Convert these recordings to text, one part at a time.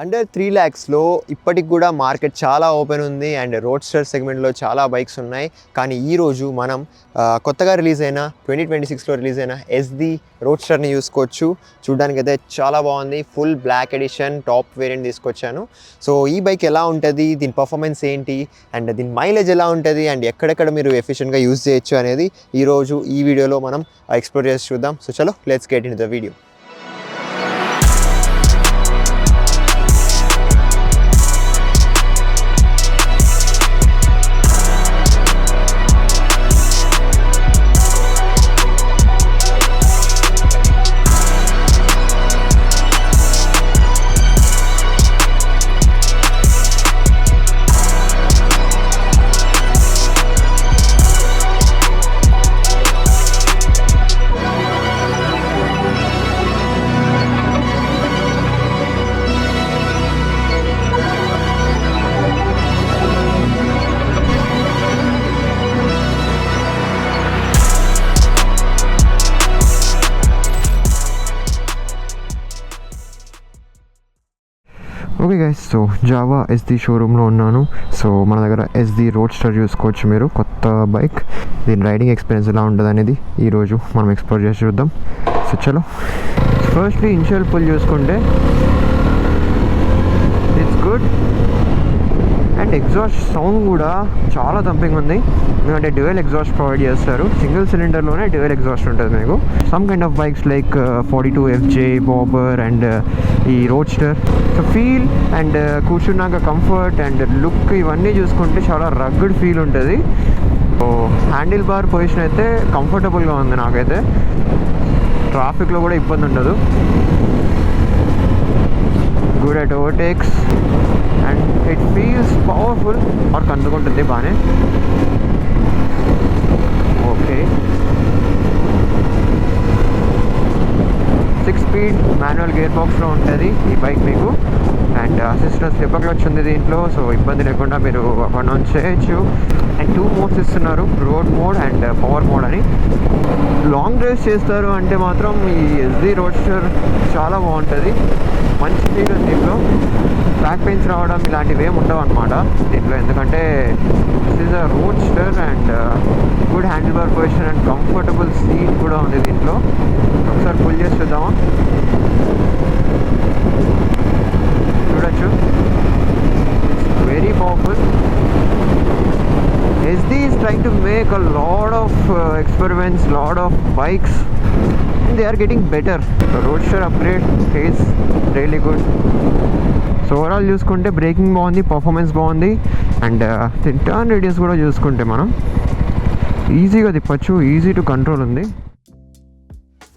Under 3 lakhsలో ఇప్పటికి కూడా market చాలా ఓపెన్ ఉంది అండ్ రోడ్స్టర్ సెగ్మెంట్లో చాలా బైక్స్ ఉన్నాయి. కానీ ఈరోజు మనం కొత్తగా రిలీజ్ అయిన 2026లో రిలీజ్ అయిన ఎస్ది రోడ్స్టర్ని చూసుకోవచ్చు. చూడడానికి అయితే చాలా బాగుంది. Full black edition top variant తీసుకొచ్చాను. సో ఈ బైక్ ఎలా ఉంటుంది, దీని పర్ఫార్మెన్స్ ఏంటి అండ్ దీని మైలేజ్ ఎలా ఉంటుంది అండ్ ఎక్కడెక్కడ మీరు ఎఫిషియెంట్గా యూజ్ చేయొచ్చు అనేది ఈరోజు ఈ వీడియోలో మనం ఎక్స్ప్లోర్ చేసి చూద్దాం. సో చలో let's get in the video. Okay guys, so Jawa Yezdi షోరూంలో ఉన్నాను. సో మన దగ్గర ఎస్ది రోడ్స్టర్ చూసుకోవచ్చు మీరు, కొత్త బైక్. దీని రైడింగ్ ఎక్స్పీరియన్స్ ఎలా ఉంటుంది అనేది ఈరోజు మనం ఎక్స్ప్లోర్ చేసి చూద్దాం. సో చలో ఫస్ట్లీ ఇనిషియల్ పుల్ చూసుకుంటే it's good and exhaust sound కూడా చాలా థంపింగ్ ఉంది. ఎందుకంటే డ్యూయల్ ఎగ్జాస్ట్ ప్రొవైడ్ చేస్తారు. సింగిల్ సిలిండర్లోనే డ్యూయల్ ఎగ్జాస్ట్ ఉంటుంది మీకు. Some kind of bikes like 42 FJ, bobber and ఈ రోడ్స్టర్. సో ఫీల్ అండ్ కూర్చున్నాక కంఫర్ట్ అండ్ లుక్ ఇవన్నీ చూసుకుంటే చాలా రగ్డ్ ఫీల్ ఉంటుంది. సో హ్యాండిల్ బార్ పొజిషన్ అయితే కంఫర్టబుల్గా ఉంది నాకైతే. ట్రాఫిక్లో కూడా ఇబ్బంది ఉండదు. Good at overtakes and it feels powerful. Work అందుకుంటుంది బాగానే. ఓకే 6 స్పీడ్ మాన్యువల్ గేర్ బాక్స్లో ఉంటుంది ఈ బైక్ మీకు. అండ్ అసిస్టెంట్ స్లిప్పర్ క్లచ్ ఉంది దీంట్లో. సో ఇబ్బంది లేకుండా మీరు అప్ అండ్ డౌన్ చేయొచ్చు. అండ్ 2 మోడ్స్ ఇస్తున్నారు, road mode and power mode అని. లాంగ్ డ్రైవ్స్ చేస్తారు అంటే మాత్రం ఈ ఎస్ది రోడ్స్టర్ చాలా బాగుంటుంది. మంచి ఫీల్ ఉంది దీంట్లో. బ్యాక్ పెయిన్స్ రావడం ఇలాంటివి ఏమి ఉండవు అనమాట దీంట్లో. ఎందుకంటే this is a roadster and good handle bar position and comfortable seat కూడా ఉంది దీంట్లో. ఒకసారి పుల్ చేసి చూద్దామా? చూడొచ్చు, very powerful. Yezdi is trying to make a lot of experiments, lot of bikes, and they are getting better. The Roadster upgrade is really good. So overall చూసుకుంటే breaking బాగుంది, performance బాగుంది అండ్ టర్న్ రేడియస్ కూడా చూసుకుంటే మనం ఈజీగా తిప్పచ్చు, easy to control ఉంది.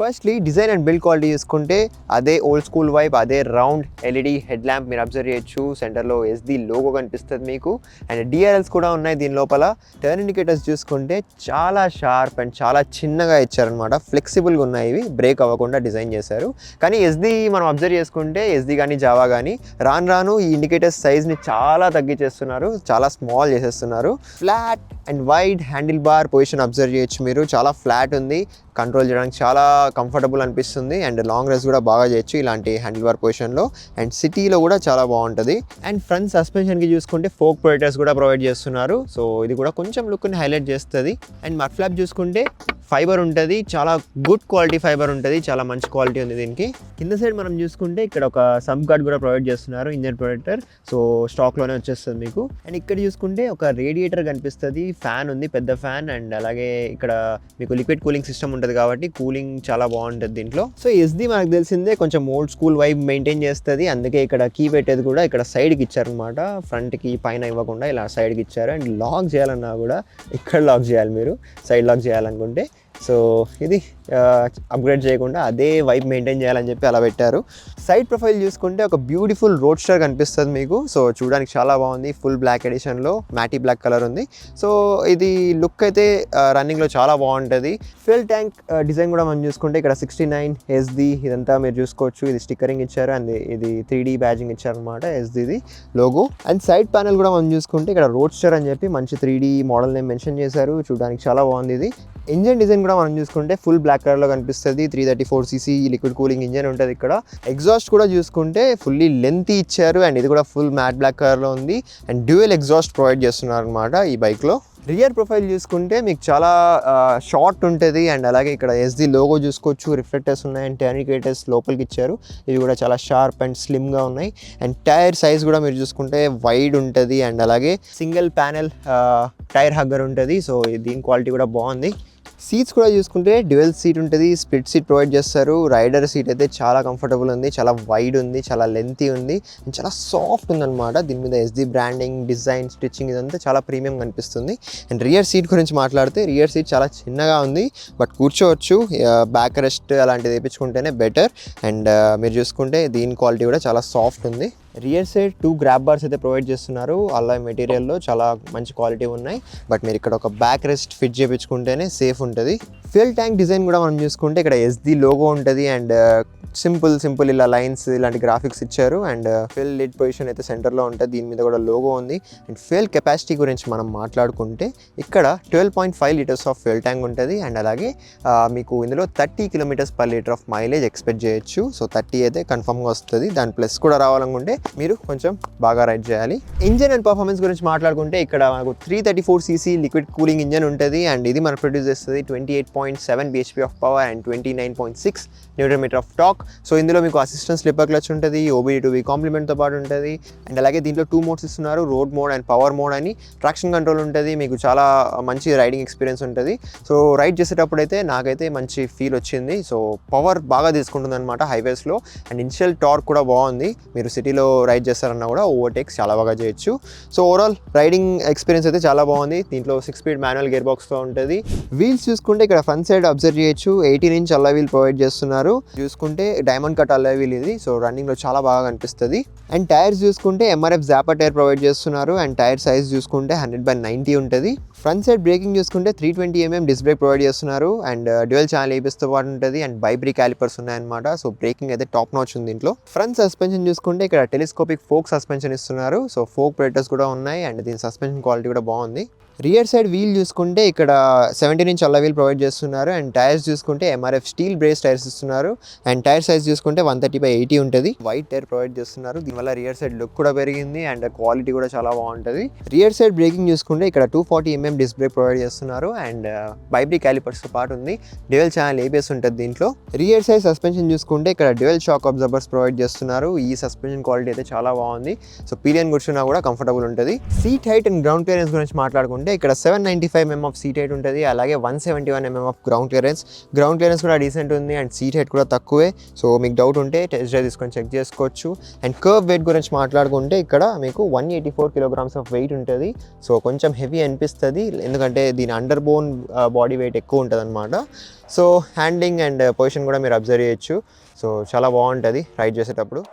Firstly design and build quality చూసుకుంటే అదే ఓల్డ్ స్కూల్ వైబ్, అదే రౌండ్ ఎల్ఈడి హెడ్ ల్యాంప్ మీరు అబ్జర్వ్ చేయొచ్చు. సెంటర్లో ఎస్ది లోగో కనిపిస్తుంది మీకు అండ్ డిఆర్ఎల్స్ కూడా ఉన్నాయి దీని లోపల. టర్న్ ఇండికేటర్స్ చూసుకుంటే చాలా షార్ప్ అండ్ చాలా చిన్నగా ఇచ్చారనమాట. ఫ్లెక్సిబుల్గా ఉన్నాయి ఇవి, బ్రేక్ అవ్వకుండా డిజైన్ చేశారు. కానీ ఎస్ది మనం అబ్జర్వ్ చేసుకుంటే ఎస్ది కానీ జావా కానీ రాను ఈ ఇండికేటర్స్ సైజ్ని చాలా తగ్గించేస్తున్నారు, చాలా స్మాల్ చేసేస్తున్నారు. Flat and wide handle bar position observe చేయొచ్చు మీరు. చాలా ఫ్లాట్ ఉంది, కంట్రోల్ చేయడానికి చాలా కంఫర్టబుల్ అనిపిస్తుంది అండ్ లాంగ్ రైడ్స్ కూడా బాగా చేయొచ్చు ఇలాంటి హ్యాండిల్ బార్ పొజిషన్లో. అండ్ సిటీలో కూడా చాలా బాగుంటుంది. అండ్ ఫ్రంట్ సస్పెన్షన్కి చూసుకుంటే ఫోక్ ప్రొటెక్టర్స్ కూడా ప్రొవైడ్ చేస్తున్నారు. సో ఇది కూడా కొంచెం లుక్ని హైలైట్ చేస్తుంది. అండ్ మడ్ ఫ్లాప్ చూసుకుంటే ఫైబర్ ఉంటుంది, చాలా గుడ్ క్వాలిటీ ఫైబర్ ఉంటుంది, చాలా మంచి క్వాలిటీ ఉంది దీనికి. కింద సైడ్ మనం చూసుకుంటే ఇక్కడ ఒక సబ్ గార్డ్ కూడా ప్రొవైడ్ చేస్తున్నారు, ఇంజన్ ప్రొటెక్టర్. సో స్టాక్లోనే వచ్చేస్తుంది మీకు. అండ్ ఇక్కడ చూసుకుంటే ఒక రేడియేటర్ కనిపిస్తుంది, ఫ్యాన్ ఉంది, పెద్ద ఫ్యాన్. అండ్ అలాగే ఇక్కడ మీకు లిక్విడ్ కూలింగ్ సిస్టమ్ ఉంటుంది కాబట్టి కూలింగ్ చాలా బాగుంటుంది దీంట్లో. సో ఎస్ది మనకు తెలిసిందే కొంచెం ఓల్డ్ స్కూల్ వైబ్ మెయింటైన్ చేస్తుంది. అందుకే ఇక్కడ కీ పెట్టేది కూడా ఇక్కడ సైడ్కి ఇచ్చారనమాట. ఫ్రంట్కి పైన ఇవ్వకుండా ఇలా సైడ్కి ఇచ్చారు. అండ్ లాక్ చేయాలన్నా కూడా ఇక్కడ లాక్ చేయాలి మీరు, సైడ్ లాక్ చేయాలనుకుంటే. సో ఇది అప్గ్రేడ్ చేయకుండా అదే వైబ్ మెయింటైన్ చేయాలని చెప్పి అలా పెట్టారు. సైడ్ ప్రొఫైల్ చూసుకుంటే ఒక బ్యూటిఫుల్ రోడ్స్టర్ కనిపిస్తుంది మీకు. సో చూడడానికి చాలా బాగుంది, ఫుల్ బ్లాక్ ఎడిషన్లో మ్యాటీ బ్లాక్ కలర్ ఉంది. సో ఇది లుక్ అయితే రన్నింగ్లో చాలా బాగుంటుంది. ఫ్యూయల్ ట్యాంక్ డిజైన్ కూడా మనం చూసుకుంటే ఇక్కడ 69 ఎస్ది ఇదంతా మీరు చూసుకోవచ్చు. ఇది స్టిక్కరింగ్ ఇచ్చారు అండ్ ఇది 3D బ్యాజింగ్ ఇచ్చారనమాట ఎస్దిది లోగో. అండ్ సైడ్ ప్యానల్ కూడా మనం చూసుకుంటే ఇక్కడ రోడ్స్టర్ అని చెప్పి మంచి 3D మోడల్ నేమ్ మెన్షన్ చేశారు. చూడడానికి చాలా బాగుంది ఇది. ఇంజన్ డిజైన్ ఇంజన్ కూడా మనం చూసుకుంటే ఫుల్ బ్లాక్ కలర్లో కనిపిస్తుంది. 334cc లిక్విడ్ కూలింగ్ ఇంజన్ ఉంటుంది ఇక్కడ. ఎగ్జాస్ట్ కూడా చూసుకుంటే ఫుల్లీ లెంత్ ఇచ్చారు అండ్ ఇది కూడా ఫుల్ మ్యాట్ బ్లాక్ కలర్లో ఉంది అండ్ డ్యూయల్ ఎగ్జాస్ట్ ప్రొవైడ్ చేస్తున్నారు అనమాట ఈ బైక్లో. రియర్ ప్రొఫైల్ చూసుకుంటే మీకు చాలా షార్ట్ ఉంటుంది అండ్ అలాగే ఇక్కడ ఎస్డి లోగో చూసుకోవచ్చు, రిఫ్లెక్టర్స్ ఉన్నాయి అండ్ టర్నికేటర్స్ లోపలికి ఇచ్చారు. ఇవి కూడా చాలా షార్ప్ అండ్ స్లిమ్గా ఉన్నాయి అండ్ టైర్ సైజ్ కూడా మీరు చూసుకుంటే వైడ్ ఉంటుంది అండ్ అలాగే సింగిల్ ప్యానెల్ టైర్ హగ్గర్ ఉంటుంది. సో దీని క్వాలిటీ కూడా బాగుంది. సీట్స్ కూడా చూసుకుంటే డ్యూయల్ సీట్ ఉంటుంది, స్ప్లిట్ సీట్ ప్రొవైడ్ చేస్తారు. రైడర్ సీట్ అయితే చాలా కంఫర్టబుల్ ఉంది, చాలా వైడ్ ఉంది, చాలా లెంతీ ఉంది అండ్ చాలా సాఫ్ట్ ఉందన్నమాట. దీని మీద ఎస్డి బ్రాండింగ్, డిజైన్, స్టిచ్చింగ్ ఇదంతా చాలా ప్రీమియం కనిపిస్తుంది. అండ్ రియర్ సీట్ గురించి మాట్లాడితే రియర్ సీట్ చాలా చిన్నగా ఉంది బట్ కూర్చోవచ్చు. బ్యాక్ రెస్ట్ అలాంటిది వేయించుకుంటేనే బెటర్. అండ్ మీరు చూసుకుంటే దీని క్వాలిటీ కూడా చాలా సాఫ్ట్ ఉంది. రియర్ సైడ్ 2 గ్రాబ్ బార్స్ అయితే ప్రొవైడ్ చేస్తున్నారు. అల్లాయ్ మెటీరియల్లో చాలా మంచి క్వాలిటీ ఉన్నాయి బట్ మీరు ఇక్కడ ఒక బ్యాక్ రెస్ట్ ఫిట్ చేయించుకుంటేనే సేఫ్ ఉంటుంది. ఫ్యూయల్ ట్యాంక్ డిజైన్ కూడా మనం చూసుకుంటే ఇక్కడ ఎస్డి లోగో ఉంటుంది అండ్ సింపుల్ ఇలా లైన్స్ ఇలాంటి గ్రాఫిక్స్ ఇచ్చారు అండ్ ఫ్యూయల్ లిడ్ పొజిషన్ అయితే సెంటర్లో ఉంటుంది. దీని మీద కూడా లోగో ఉంది. అండ్ ఫ్యూయల్ కెపాసిటీ గురించి మనం మాట్లాడుకుంటే ఇక్కడ 12.5 లీటర్స్ ఆఫ్ ఫ్యూయల్ ట్యాంక్ ఉంటుంది అండ్ అలాగే మీకు ఇందులో 30 km/లీటర్ ఆఫ్ మైలేజ్ ఎక్స్పెక్ట్ చేయొచ్చు. సో 30 అయితే కన్ఫర్మ్గా వస్తుంది. దాని ప్లస్ కూడా రావాలనుకుంటే మీరు కొంచెం బాగా రైడ్ చేయాలి. ఇంజన్ అండ్ పర్ఫార్మెన్స్ గురించి మాట్లాడుకుంటే ఇక్కడ మనకు 334cc లిక్విడ్ కూలింగ్ ఇంజన్ ఉంటుంది అండ్ ఇది మనకు ప్రొడ్యూస్ చేస్తుంది 28.7 bhp of power and 29.6 Nm of torque. So ఇందులో మీకు అసిస్టెంట్ స్లిప్పర్ క్లచ్ ఉంటుంది, OBD2B కాంప్లిమెంట్తో పాటు ఉంటుంది అండ్ అలాగే దీంట్లో 2 మోడ్స్ ఇస్తున్నారు, road mode and power mode అని. ట్రాక్షన్ కంట్రోల్ ఉంటుంది, మీకు చాలా మంచి రైడింగ్ ఎక్స్పీరియన్స్ ఉంటుంది. సో రైడ్ చేసేటప్పుడు అయితే నాకైతే మంచి ఫీల్ వచ్చింది. సో పవర్ బాగా తీసుకుంటుంది అనమాట హైవేస్లో అండ్ ఇనిషియల్ టార్క్ కూడా బాగుంది. మీరు సిటీలో రైడ్ చేస్తారన్నా కూడా ఓవర్టేక్స్ చాలా బాగా చేయొచ్చు. సో ఓవరాల్ రైడింగ్ ఎక్స్పీరియన్స్ అయితే చాలా బాగుంది. దీంట్లో 6 స్పీడ్ మాన్యువల్ గేర్ బాక్స్తో ఉంటుంది. వీల్స్ చూసుకుంటే ఇక్కడ ఫ్రంట్ సైడ్ అబ్జర్వ్ చేయొచ్చు, 18 ఇంచ్ అల్లాయ్ వీల్ ప్రొవైడ్ చేస్తున్నారు. చూసుకుంటే డైమండ్ కట్ అల్లాయ్ వీల్ ఇది. సో రన్నింగ్లో చాలా బాగా కనిపిస్తుంది. అండ్ టైర్స్ చూసుకుంటే MRF జాపర్ టైర్ ప్రొవైడ్ చేస్తున్నారు అండ్ టైర్ సైజ్ చూసుకుంటే 100/90 ఉంటుంది. ఫ్రంట్ సైడ్ బ్రేకింగ్ చూసుకుంటే 320mm డిస్క్ బ్రేక్ ప్రొవైడ్ చేస్తున్నారు అండ్ డ్యూయల్ ఛానల్ ABSతో పాటు ఉంటుంది అండ్ బైబ్రీ క్యాలిపర్స్ ఉన్నాయన్నమాట. సో బ్రేకింగ్ అయితే టాప్ నాచ్ ఉంది దీంట్లో. ఫ్రంట్ సస్పెన్షన్ చూసుకుంటే ఇక్కడ టెలిస్కోపిక్ ఫోక్ సస్పెన్షన్ ఇస్తున్నారు. సో ఫోక్ బ్రేటర్స్ కూడా ఉన్నాయి అండ్ దీని సస్పెన్షన్ క్వాలిటీ కూడా బాగుంది. రియర్ సైడ్ వీల్ చూసుకుంటే ఇక్కడ 17 ఇంచ్ అల్లా వీల్ ప్రొవైడ్ చేస్తున్నారు అండ్ టైర్స్ చూసుకుంటే MRF స్టీల్ బ్రేస్ టైర్స్ ఇస్తున్నారు అండ్ టైర్ సైజ్ చూసుకుంటే 130/80 ఉంటుంది. వైట్ టైర్ ప్రొవైడ్ చేస్తున్నారు. దీనివల్ల రియర్ సైడ్ లుక్ కూడా పెరిగింది అండ్ క్వాలిటీ కూడా చాలా బాగుంటుంది. రియర్ సైడ్ బ్రేకింగ్ చూసుకుంటే ఇక్కడ 240mm డిస్క్ బ్రేక్ ప్రొవైడ్ చేస్తున్నారు అండ్ బైబ్రీ క్యాలిపర్స్తో పాటు ఉంది. డ్యూయల్ ఛానల్ ABS ఉంటుంది దీంట్లో. రియర్ సైడ్ సస్పెన్షన్ చూసుకుంటే ఇక్కడ డ్యూయల్ షాక్ అబ్జర్బర్స్ ప్రొవైడ్ చేస్తున్నారు. ఈ సస్పెన్షన్ క్వాలిటీ అయితే చాలా బాగుంది. సో పీలియన్ కూర్చున్నా కూడా కంఫర్టబుల్ ఉంటుంది. Seat height and ground clearance గురించి మాట్లాడుకుంటే ఇక్కడ 795mm ఆఫ్ సీట్ హైట్ ఉంటుంది, అలాగే 171mm ఆఫ్ గ్రౌండ్ క్లియరెన్స్ కూడా డీసెంట్ ఉంది అండ్ సీట్ హైట్ కూడా తక్కువే. సో మీకు డౌట్ ఉంటే టెస్ట్ డ్రైవ్ తీసుకొని చెక్ చేసుకోవచ్చు. అండ్ కర్వ్ వెయిట్ గురించి మాట్లాడుకుంటే ఇక్కడ మీకు 184 kilograms ఆఫ్ వెయిట్ ఉంటుంది. సో కొంచెం హెవీ అనిపిస్తుంది ఎందుకంటే దీని అండర్ బోన్ బాడీ వెయిట్ ఎక్కువ ఉంటుంది అనమాట. సో హ్యాండ్లింగ్ అండ్ పొజిషన్ కూడా మీరు అబ్జర్వ్ చేయొచ్చు. సో చాలా బాగుంటుంది రైడ్ చేసేటప్పుడు.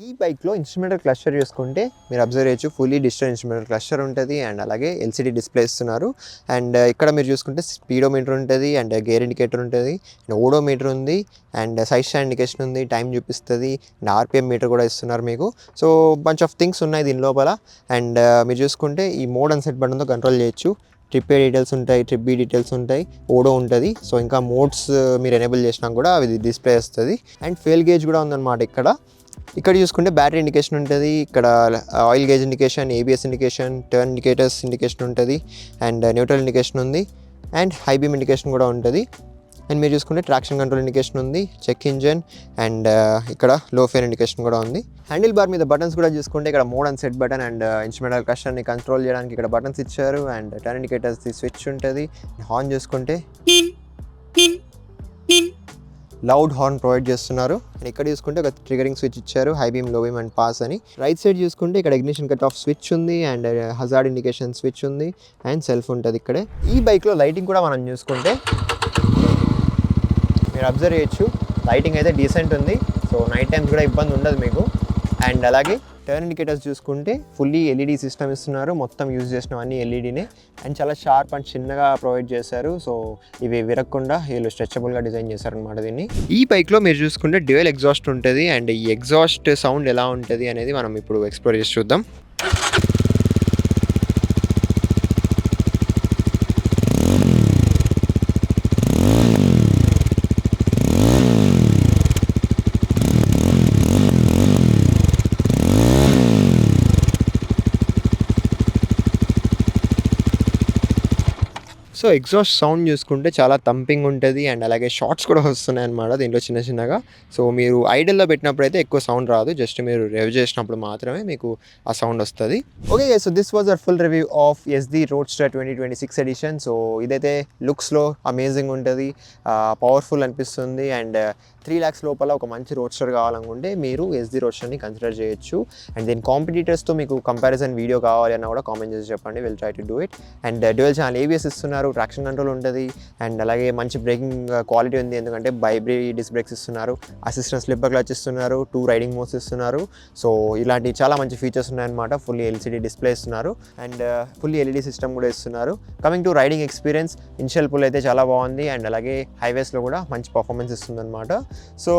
ఈ బైక్లో ఇన్స్ట్రుమెంటల్ క్లస్టర్ చూసుకుంటే మీరు అబ్జర్వ్ చేయొచ్చు, ఫుల్లీ డిజిటల్ ఇన్స్ట్రుమెంటల్ క్లస్టర్ ఉంటుంది అండ్ అలాగే LCD డిస్ప్లే ఇస్తున్నారు. అండ్ ఇక్కడ మీరు చూసుకుంటే స్పీడోమీటర్ ఉంటుంది అండ్ గేర్ ఇండికేటర్ ఉంటుంది అండ్ ఓడోమీటర్ ఉంది అండ్ సైడ్ స్టాండ్ ఇండికేషన్ ఉంది, టైం చూపిస్తుంది అండ్ RPM మీటర్ కూడా ఇస్తున్నారు మీకు. సో బంచ్ ఆఫ్ థింగ్స్ ఉన్నాయి దీని లోపల. అండ్ మీరు చూసుకుంటే ఈ మోడ్ అన్సెట్ బటన్తో కంట్రోల్ చేయొచ్చు. ట్రిప్ ఏ డీటెయిల్స్ ఉంటాయి, ట్రిప్ బి డీటెయిల్స్ ఉంటాయి, ఓడో ఉంటుంది. సో ఇంకా మోడ్స్ మీరు ఎనేబుల్ చేసినా కూడా అది డిస్ప్లే వస్తుంది. అండ్ ఫ్యూయల్ గేజ్ కూడా ఉందన్నమాట ఇక్కడ చూసుకుంటే బ్యాటరీ ఇండికేషన్ ఉంటుంది, ఇక్కడ oil gauge indication, ABS indication, turn indicators indication ఉంటుంది అండ్ న్యూట్రల్ ఇండికేషన్ ఉంది అండ్ హై బీమ్ ఇండికేషన్ కూడా ఉంటుంది. అండ్ మీరు చూసుకుంటే ట్రాక్షన్ కంట్రోల్ ఇండికేషన్ ఉంది, చెక్ ఇంజన్ అండ్ ఇక్కడ లో ఫేర్ ఇండికేషన్ కూడా ఉంది. హ్యాండిల్ బార్ మీద బటన్స్ కూడా చూసుకుంటే ఇక్కడ mode and set button and instrumental క్లస్టర్ని కంట్రోల్ చేయడానికి ఇక్కడ బటన్స్ ఇచ్చారు. అండ్ టర్న్ ఇండికేటర్స్ స్విచ్ ఉంటుంది. హార్న్ చూసుకుంటే లౌడ్ హార్న్ ప్రొవైడ్ చేస్తున్నారు. అండ్ ఇక్కడ చూసుకుంటే ఒక ట్రిగరింగ్ స్విచ్ ఇచ్చారు, high beam, low beam and pass అని. రైట్ సైడ్ చూసుకుంటే ఇక్కడ ఇగ్నిషన్ కట్ ఆఫ్ స్విచ్ ఉంది అండ్ హజార్డ్ ఇండికేషన్ స్విచ్ ఉంది అండ్ సెల్ఫ్ ఉంటుంది ఇక్కడే. ఈ బైక్లో లైటింగ్ కూడా మనం చూసుకుంటే మీరు అబ్జర్వ్ చేయొచ్చు, లైటింగ్ అయితే డీసెంట్ ఉంది. సో నైట్ టైమ్స్ కూడా ఇబ్బంది ఉండదు మీకు. అండ్ అలాగే టర్న్ ఇండికేటర్స్ చూసుకుంటే ఫుల్లీ ఎల్ఈడి సిస్టమ్ ఇస్తున్నారు, మొత్తం యూజ్ చేసినవన్నీ ఎల్ఈడీనే. అండ్ చాలా షార్ప్ అండ్ చిన్నగా ప్రొవైడ్ చేశారు. సో ఇవి విరగకుండా వీళ్ళు స్ట్రెచబుల్గా డిజైన్ చేశారు అనమాట దీన్ని. ఈ బైక్లో మీరు చూసుకుంటే డ్యూయల్ ఎగ్జాస్ట్ ఉంటుంది. అండ్ ఈ ఎగ్జాస్ట్ సౌండ్ ఎలా ఉంటుంది అనేది మనం ఇప్పుడు ఎక్స్ప్లోర్ చేసి చూద్దాం. సో ఎగ్జాస్ట్ సౌండ్ చూసుకుంటే చాలా థంపింగ్ ఉంటుంది అండ్ అలాగే షార్ట్స్ కూడా వస్తున్నాయి అనమాట దీంట్లో చిన్న చిన్నగా. సో మీరు ఐడల్లో పెట్టినప్పుడు అయితే ఎక్కువ సౌండ్ రాదు, జస్ట్ మీరు రివ్ చేసినప్పుడు మాత్రమే మీకు ఆ సౌండ్ వస్తుంది. Okay, so this was our full review of SD Roadster 2026 edition. So ఇదైతే లుక్స్లో అమేజింగ్ ఉంటుంది, పవర్ఫుల్ అనిపిస్తుంది. అండ్ 3 lakhs లోపల ఒక మంచి రోడ్స్టర్ కావాలనుకుంటే మీరు SD Roadsterని కన్సిడర్ చేయొచ్చు. అండ్ దీని కాంపిటీటర్స్తో మీకు కంపారిజన్ వీడియో కావాలి అన్నా కూడా కామెంట్ చేసి చెప్పండి, will try to do it. And dual channel ABS ఇస్తున్నారు, ట్రాక్షన్ కంట్రోల్ ఉంటుంది అండ్ అలాగే మంచి బ్రేకింగ్ క్వాలిటీ ఉంది, ఎందుకంటే వైబ్రీ డిస్క్ బ్రేక్స్ ఇస్తున్నారు, అసిస్టెంట్ స్లిప్పర్ క్లచ్ ఇస్తున్నారు, 2 రైడింగ్ మోడ్స్ ఇస్తున్నారు. సో ఇలాంటి చాలా మంచి ఫీచర్స్ ఉన్నాయన్నమాట. ఫుల్లీ LCD డిస్ప్లే ఇస్తున్నారు అండ్ ఫుల్లీ LED సిస్టమ్ కూడా ఇస్తున్నారు. Coming to riding experience, initial pull అయితే చాలా బాగుంది అండ్ అలాగే హైవేస్లో కూడా మంచి పర్ఫార్మెన్స్ ఇస్తుంది అనమాట. సో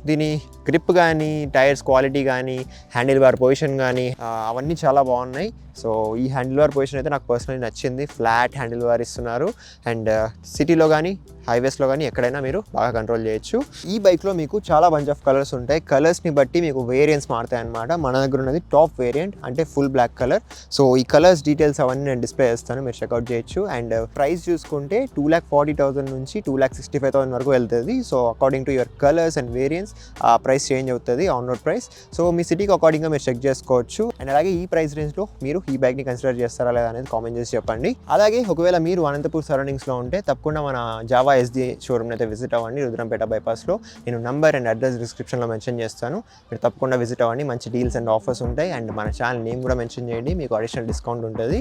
దీని గ్రిప్ కానీ, టైర్స్ క్వాలిటీ కానీ, హ్యాండిల్ బార్ పొజిషన్ కానీ అవన్నీ చాలా బాగున్నాయి. సో ఈ హ్యాండిల్ బార్ పొజిషన్ అయితే నాకు పర్సనలీ నచ్చింది. ఫ్లాట్ హ్యాండిల్ బార్ ఇస్తున్నారు అండ్ సిటీలో కానీ హైవేస్లో కానీ ఎక్కడైనా మీరు బాగా కంట్రోల్ చేయొచ్చు. ఈ బైక్లో మీకు చాలా బంచ్ ఆఫ్ కలర్స్ ఉంటాయి. కలర్స్ని బట్టి మీకు వేరియంట్స్ మారుతాయి అనమాట. మన దగ్గర ఉన్నది టాప్ వేరియంట్ అంటే ఫుల్ బ్లాక్ కలర్. సో ఈ కలర్స్ డీటెయిల్స్ అవన్నీ నేను డిస్ప్లే చేస్తాను, మీరు చెక్అవుట్ చేయొచ్చు. అండ్ ప్రైస్ చూసుకుంటే 2,40,000 నుంచి 2,65,000 వరకు వెళ్తుంది. So according to your colours and variants ఆ ప్రైస్ చేంజ్ అవుతుంది, ఆన్ రోడ్ ప్రైస్. సో మీ సిటీకి అకార్డింగ్గా మీరు చెక్ చేసుకోవచ్చు. అండ్ అలాగే ఈ ప్రైస్ రేంజ్లో మీరు ఈ బైక్ని కన్సిడర్ చేస్తారా లేదా అనేది కామెంట్ చేసి చెప్పండి. అలాగే ఒకవేళ మీరు అనంతపూర్ సరౌండింగ్స్లో ఉంటే తప్పకుండా మన జావా SD షోరూమ్ని అయితే విజిట్ అవ్వండి, రుద్రంపేట బైపాస్లో. నేను నంబర్ అండ్ అడ్రస్ డిస్క్రిప్షన్లో మెన్షన్ చేస్తాను, మీరు తప్పకుండా విజిట్ అవ్వండి. మంచి డీల్స్ అండ్ ఆఫర్స్ ఉంటాయి. అండ్ మన ఛానల్ నేమ్ కూడా మెన్షన్ చేయండి, మీకు అడిషనల్ డిస్కౌంట్ ఉంటుంది.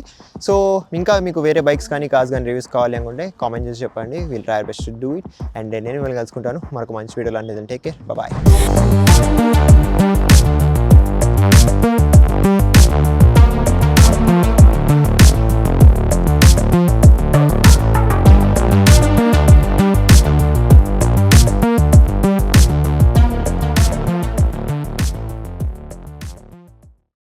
సో ఇంకా మీకు వేరే బైక్స్ కానీ కార్స్ కానీ రివ్యూస్ కావాలి అనుకుంటే కామెంట్ చేసి చెప్పండి, will try best to do it. And నేను మిమ్మల్ని కలుసుకుంటాను మరొక మంచి వీడియోలో. అనేది టేక్ కేర్, బాయ్.